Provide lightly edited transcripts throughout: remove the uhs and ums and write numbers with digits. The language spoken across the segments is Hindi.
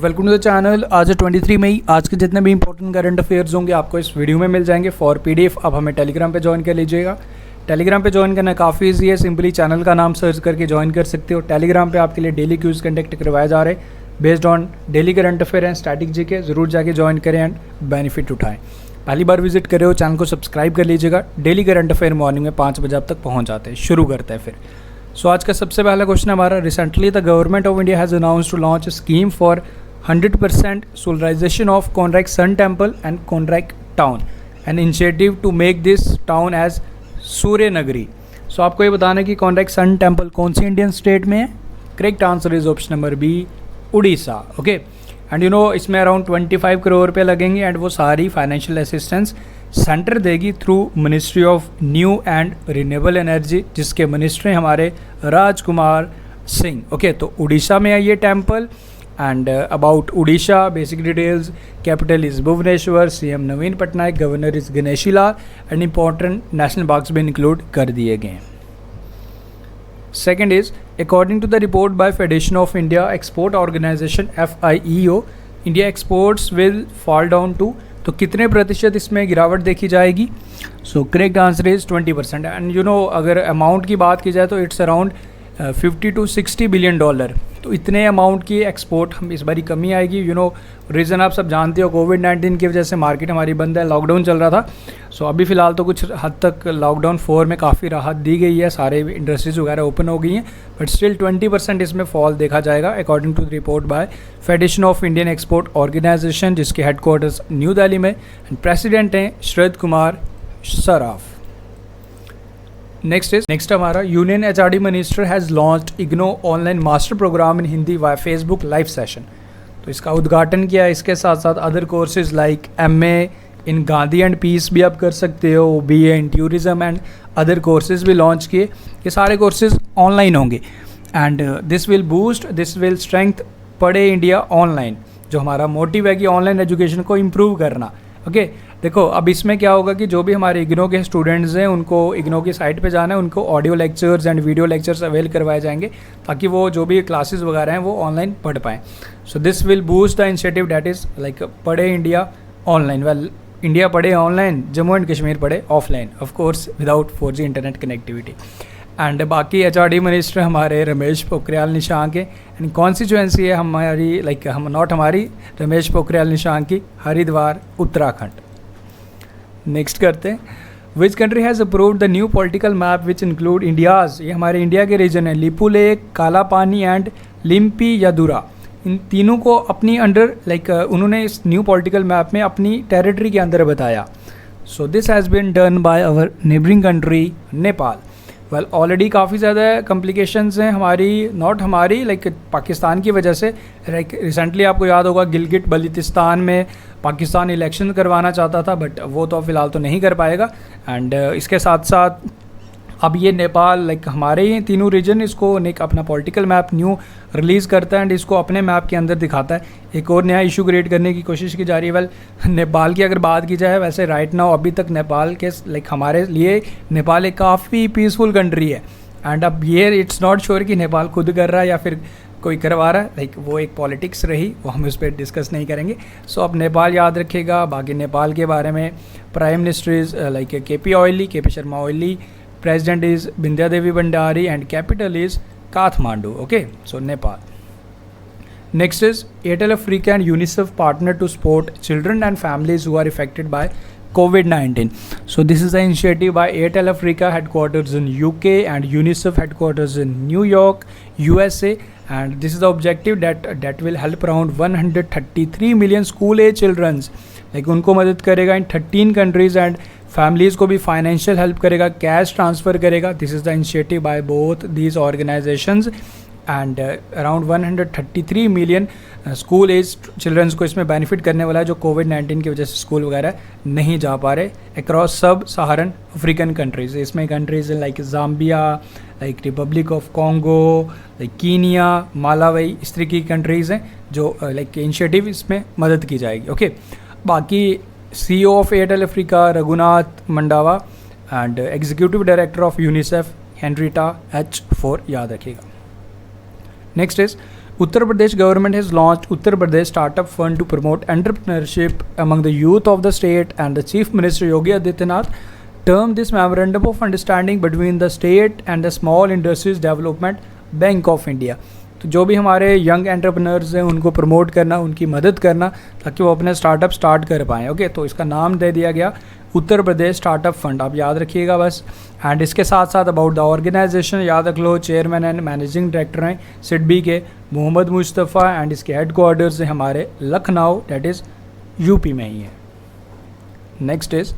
Welcome to the channel. आज है 23 मई। आज के जितने भी इंपॉर्टेंट करंट अफेयर्स होंगे आपको इस वीडियो में मिल जाएंगे फॉर पीडीएफ। आप हमें टेलीग्राम पे ज्वाइन कर लीजिएगा। टेलीग्राम पे ज्वाइन करना काफ़ी ईजी है। सिंपली चैनल का नाम सर्च करके ज्वाइन कर सकते हो। टेलीग्राम पे आपके लिए डेली क्यूज कंडक्ट करवाए जा रहे हैं based on daily current affair and static GK. ज़रूर जाके ज्वाइन करें एंड बेनिफिट उठाएं। पहली बार विजिट कर रहे हो चैनल को सब्सक्राइब कर लीजिएगा। डेली करंट अफेयर मॉर्निंग में 5 बजे आप तक पहुँच जाते हैं। शुरू करते हैं फिर। सो आज का सबसे पहला क्वेश्चन हमारा, recently the government of India has announced to launch a scheme for 100% solarization of Konark Sun Temple and Konark Town, an initiative to make this town as सूर्य नगरी। सो आपको ये बताना है कि कोनरक सन टेम्पल कौन सी इंडियन स्टेट में है। Correct answer is option number B, Orissa. Okay, and you know इसमें अराउंड 25 करोड़ रुपये लगेंगे एंड वो सारी फाइनेंशियल असिस्टेंस सेंटर देगी through ministry of new and renewable energy, जिसके मिनिस्टर हैं हमारे राजकुमार सिंह। ओके, तो उड़ीसा में है ये temple. And about Orissa basic details, capital is Bhubaneswar, CM Naveen Patnaik, governor is Ganeshi Lal and important national parks भी इंक्लूड कर दिए गए हैं। Second is, according to the report by federation of India export organisation FIEO, India exports will fall down to, तो कितने प्रतिशत इसमें गिरावट देखी जाएगी। So correct answer is 20%। And you know अगर अमाउंट की बात की जाए तो it's around 50 to 60 billion dollar. तो इतने अमाउंट की एक्सपोर्ट हम इस बारी कमी आएगी। यू नो रीज़न आप सब जानते हो, कोविड-19 की वजह से मार्केट हमारी बंद है, लॉकडाउन चल रहा था। सो अभी फ़िलहाल तो कुछ हद तक लॉकडाउन 4 में काफ़ी राहत दी गई है, सारे इंडस्ट्रीज वगैरह ओपन हो गई हैं, बट स्टिल 20% इसमें फॉल देखा जाएगा according to the report by federation of Indian export organisation, जिसके हेडक्वार्टर्स न्यू दिल्ली में एंड प्रेसिडेंट हैं शरद कुमार सराफ। नेक्स्ट हमारा, union HRD minister has launched IGNOU online master programme in Hindi via Facebook live session. तो इसका उद्घाटन किया। इसके साथ साथ other courses like MA in Gandhi and peace भी आप कर सकते हो, BA in tourism and other courses भी लॉन्च किए। ये सारे कोर्सेज ऑनलाइन होंगे एंड दिस विल स्ट्रेंथ पढ़े इंडिया ऑनलाइन, जो हमारा मोटिव है कि ऑनलाइन एजुकेशन को इम्प्रूव करना। ओके, देखो अब इसमें क्या होगा कि जो भी हमारे इग्नो के स्टूडेंट्स हैं उनको इग्नो की साइट पे जाना है, उनको audio lectures and video lectures avail करवाए जाएंगे ताकि वो जो भी क्लासेस वगैरह हैं वो ऑनलाइन पढ़ पाएँ। So this will boost the initiative that is like पढ़े इंडिया ऑनलाइन। वेल, इंडिया पढ़े ऑनलाइन, जम्मू एंड कश्मीर पढ़े offline, of course without 4G internet connectivity. And बाकी HRD मिनिस्टर हमारे रमेश पोखरियाल निशंक है एंड कॉन्स्टिट्यूएंसी है हमारी रमेश पोखरियाल निशंक की हरिद्वार उत्तराखंड। नेक्स्ट करते हैं, which country has approved the new political map which include India's, ये हमारे इंडिया के रीजन है, लिपू लेक, काला पानी एंड लिम्पी यादुरा। इन तीनों को अपनी अंडर उन्होंने इस न्यू पॉलिटिकल मैप में अपनी टेरिटरी के अंदर बताया। So this has been done by our neighbouring country Nepal. Well, already काफ़ी ज़्यादा कॉम्प्लिकेशंस हैं पाकिस्तान की वजह से। रिसेंटली आपको याद होगा गिलगिट बल्तिस्तान में पाकिस्तान इलेक्शन करवाना चाहता था, बट वो तो फ़िलहाल तो नहीं कर पाएगा। एंड इसके साथ साथ अब ये नेपाल हमारे ही तीनों रीजन इसको एक अपना पॉलिटिकल मैप न्यू रिलीज़ करता है एंड इसको अपने मैप के अंदर दिखाता है। एक और नया इशू क्रिएट करने की कोशिश की जा रही है। वेल, नेपाल की अगर बात की जाए, वैसे राइट नाउ अभी तक नेपाल के हमारे लिए नेपाल एक काफ़ी पीसफुल कंट्री है एंड अब ये इट्स नॉट श्योर कि नेपाल खुद कर रहा है या फिर कोई करवा रहा है। वो एक पॉलिटिक्स रही, वो हम उस पर डिस्कस नहीं करेंगे। सो अब नेपाल याद रखेगा। बाकी नेपाल के बारे में prime minister is KP Sharma Oli, President is Bindya Devi Bhandari and capital is Kathmandu. Okay, so Nepal. Next is Airtel Africa and UNICEF partner to support children and families who are affected by COVID-19. So this is an initiative by Airtel Africa headquarters in UK and UNICEF headquarters in New York, USA. And this is the objective that will help around 133 million school age children. उनको मदद करेगा इन 13 countries एंड फैमिलीज़ को भी फाइनेंशियल हेल्प करेगा, कैश ट्रांसफ़र करेगा। This is the initiative by both these organisations and around 133 million school age childrens को इसमें बेनिफिट करने वाला है, जो कोविड-19 की वजह से स्कूल वगैरह नहीं जा पा रहे अक्रॉस सब सहारन अफ्रीकन कंट्रीज़। इसमें countries like Zambia, Republic of Congo, Kenya, Malawi, इस तरह की कंट्रीज़ हैं जो इनिशिएटिव इसमें मदद की जाएगी। ओके, बाकी CEO of Airtel Africa Raghunath Mandawa and executive director of UNICEF Henrietta H. 4 याद रखिएगा। Next is, Uttar Pradesh government has launched Uttar Pradesh Startup Fund to promote entrepreneurship among the youth of the state, and the Chief Minister Yogi Adityanath termed this memorandum of understanding between the state and the Small Industries Development Bank of India. तो जो भी हमारे यंग एंटरप्रेन्योर्स हैं उनको प्रमोट करना, उनकी मदद करना ताकि वो अपने स्टार्टअप स्टार्ट कर पाएँ. ओके, तो इसका नाम दे दिया गया उत्तर प्रदेश स्टार्टअप फंड, आप याद रखिएगा बस. एंड इसके साथ साथ अबाउट द ऑर्गेनाइजेशन याद रख लो, चेयरमैन एंड मैनेजिंग डायरेक्टर हैं सिडबी के मोहम्मद मुस्तफ़ा, एंड इसके हेडक्वार्टर्स हैं हमारे लखनऊ, दैट इज़ यूपी में ही है. Next is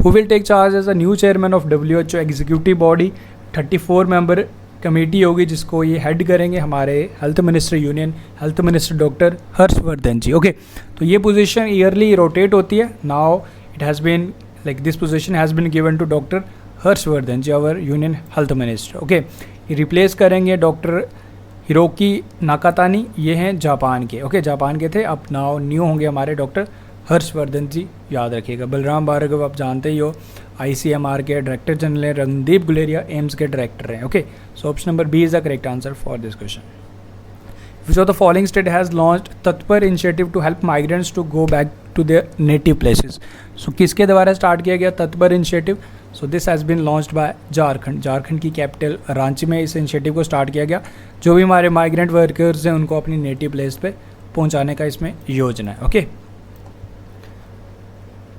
who will take charge as a new chairman of WHO executive body. 34 member committee होगी जिसको ये हेड करेंगे हमारे health minister, union health minister doctor Harshvardhan ji. Okay, तो ये पोजीशन ईयरली रोटेट होती है. Now it has been like this position has been given to doctor Harshvardhan ji, our union health minister. Okay, ये रिप्लेस करेंगे डॉक्टर हिरोकी नाकातानी, ये हैं जापान के. ओके, जापान के थे, अब नाउ न्यू होंगे हमारे डॉक्टर हर्षवर्धन जी, याद रखिएगा. बलराम भार्गव आप जानते ही हो, ICMR के डायरेक्टर जनरल हैं. रणदीप गुलेरिया एम्स के डायरेक्टर हैं. Okay, so option number B is the correct answer for this question. Which of the following state has launched तत्पर initiative to help migrants to go back to their native places? So किसके द्वारा स्टार्ट किया गया Tatpar initiative? So this has been launched by Jharkhand. Jharkhand की कैपिटल रांची में इस इनिशिएटिव को स्टार्ट किया गया. जो भी हमारे माइग्रेंट वर्कर्स हैं उनको अपनी नेटिव प्लेस पे पहुंचाने का इसमें योजना है. ओके,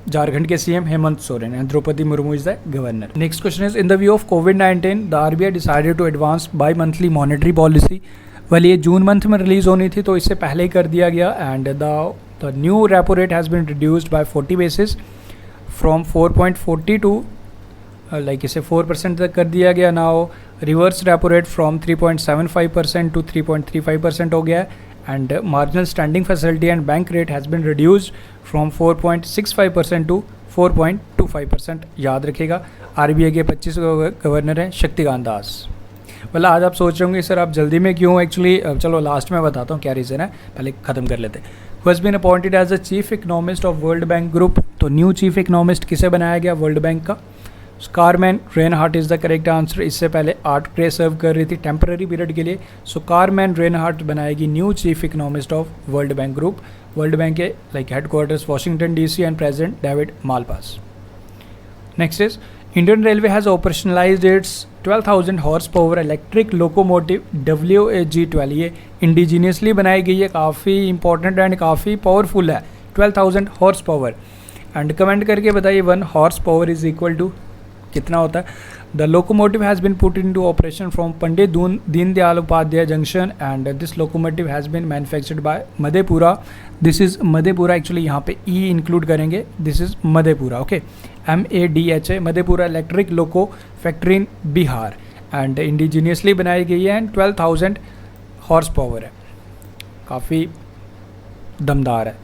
झारखंड के CM Hemant Soren and Draupadi Murmu is the governor. Next question is in the view of कोविड-19 the RBI decided to advance bi monthly monetary policy. Well ये जून मंथ में रिलीज़ होनी थी तो इससे पहले ही कर दिया गया. And the new repo rate has been reduced by 40 basis from 4.40 to like इसे 4% तक कर दिया गया. Now reverse repo rate from 3.75% to 3.35% हो गया है. And marginal standing facility and bank rate has been reduced from 4.65% to 4.25%. याद रखिएगा. RBI के 25 गवर्नर हैं शक्तिकांत दास. वेल आज आप सोच रहे होंगे सर आप जल्दी में क्यों, एक्चुअली चलो लास्ट में बताता हूँ क्या रीज़न है, पहले ख़त्म कर लेते हैं. Who has been appointed as the chief economist of World Bank group. तो न्यू चीफ इकोनॉमिस्ट किसे बनाया गया वर्ल्ड बैंक का? Carmen Reinhart is the correct answer. इससे पहले आर्ट क्रे सर्व कर रही थी टेम्पररी पीरियड के लिए. सो कारमेन रेनहार्ट बनाएगी new chief economist of World Bank group. World Bank के like headquarters Washington DC and president David Malpass. Next is Indian Railway has operationalised its 12,000 horse power electric locomotive WAG-12. ये इंडिजीनियसली बनाई गई है, काफ़ी इंपॉर्टेंट एंड काफ़ी पावरफुल है. 12,000 हॉर्स पावर. एंड कमेंट करके बताइए 1 horse power is equal to कितना होता है. The locomotive has been put into operation from Pandit Deendayal Upadhyaya junction and this locomotive has been manufactured by Madhepura. This is Madhepura, actually यहाँ पे E इंक्लूड करेंगे. This is Madhepura. Okay, MADHA Madhepura electric loco factory in Bihar. And indigenously बनाई गई है एंड 12,000 हॉर्स पावर है, काफ़ी दमदार है.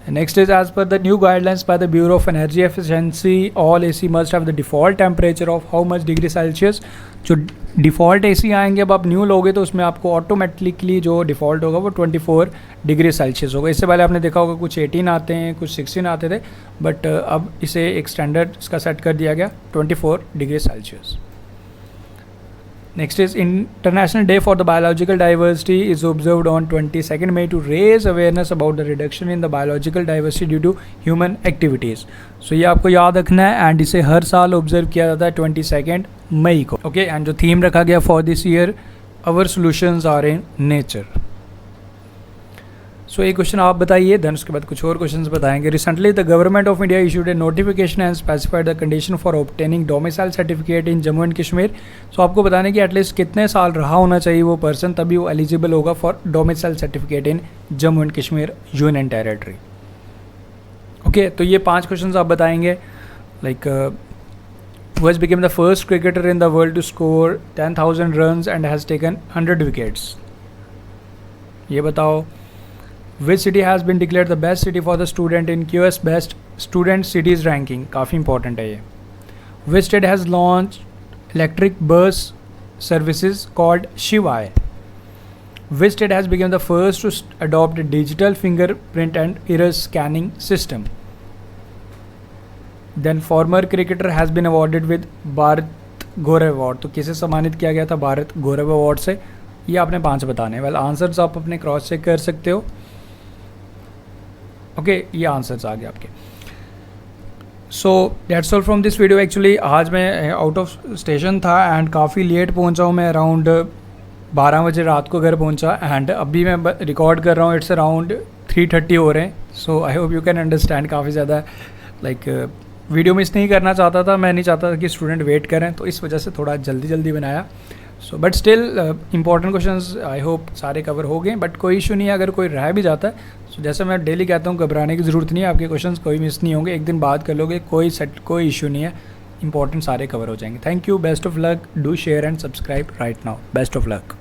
Next is as per the new guidelines by the Bureau of Energy Efficiency, all AC must have the default temperature of how much degree Celsius. जो डिफ़ॉल्ट AC आएंगे अब आप न्यू लोगे तो उसमें आपको ऑटोमेटिकली जो डिफ़ॉल्ट होगा वो 24 डिग्री सेल्सियस होगा. इससे पहले आपने देखा होगा कुछ 18 आते हैं, कुछ 16 आते थे, बट अब इसे एक स्टैंडर्ड इसका सेट कर दिया गया 24 degree Celsius. Next is International Day for the Biological Diversity is observed on 22nd May to raise awareness about the reduction in the biological diversity due to human activities. So ये आपको याद रखना है एंड इसे हर साल ऑब्जर्व किया जाता है 22 मई को. ओके, एंड जो थीम रखा गया for this year our solutions are in nature. So एक क्वेश्चन आप बताइए, देन उसके बाद कुछ और क्वेश्चंस बताएंगे. Recently the government of India issued a notification and specified the condition for obtaining domicile certificate in Jammu and Kashmir. So आपको बताने कि एटलीस्ट कितने साल रहा होना चाहिए वो पर्सन, तभी वो एलिजिबल होगा for domicile certificate in Jammu and Kashmir union territory. Okay, तो ये 5 क्वेश्चन आप बताएंगे. Like who has become the first cricketer in the world to score 10,000 runs and has taken 100 wickets. ये बताओ. Which city has been declared the best city for the student in QS Best Student Cities ranking? काफ़ी इंपॉर्टेंट है ये. Which state has launched electric bus services called Shivai? Which state has become the first to adopt a digital fingerprint and iris scanning system? Then former cricketer has been awarded with Bharat Gaurav award. तो किसे सम्मानित किया गया था भारत गौरव अवार्ड से? ये आपने 5 बताने। वेल आंसर्स आप अपने क्रॉस चेक कर सकते हो। ओके ये आंसर्स आ गए आपके। So that's all from this video. Actually आज मैं आउट ऑफ स्टेशन था एंड काफ़ी लेट पहुंचा हूँ। मैं अराउंड 12 बजे रात को घर पहुंचा एंड अभी मैं रिकॉर्ड कर रहा हूँ, इट्स अराउंड 3:30 हो रहे हैं। So I hope you can understand, काफ़ी ज़्यादा लाइक वीडियो मिस नहीं करना चाहता था, मैं नहीं चाहता था कि स्टूडेंट वेट करें, तो इस वजह से थोड़ा जल्दी बनाया। So but still important questions I hope सारे कवर हो गए, बट कोई इशू नहीं है अगर कोई रह भी जाता है। सो जैसे मैं डेली कहता हूँ, घबराने की ज़रूरत नहीं है, आपके क्वेश्चंस कोई मिस नहीं होंगे, एक दिन बाद कर लोगे, कोई इशू नहीं है, इंपॉर्टेंट सारे कवर हो जाएंगे। Thank you, best of luck, do share and subscribe right now, best of luck.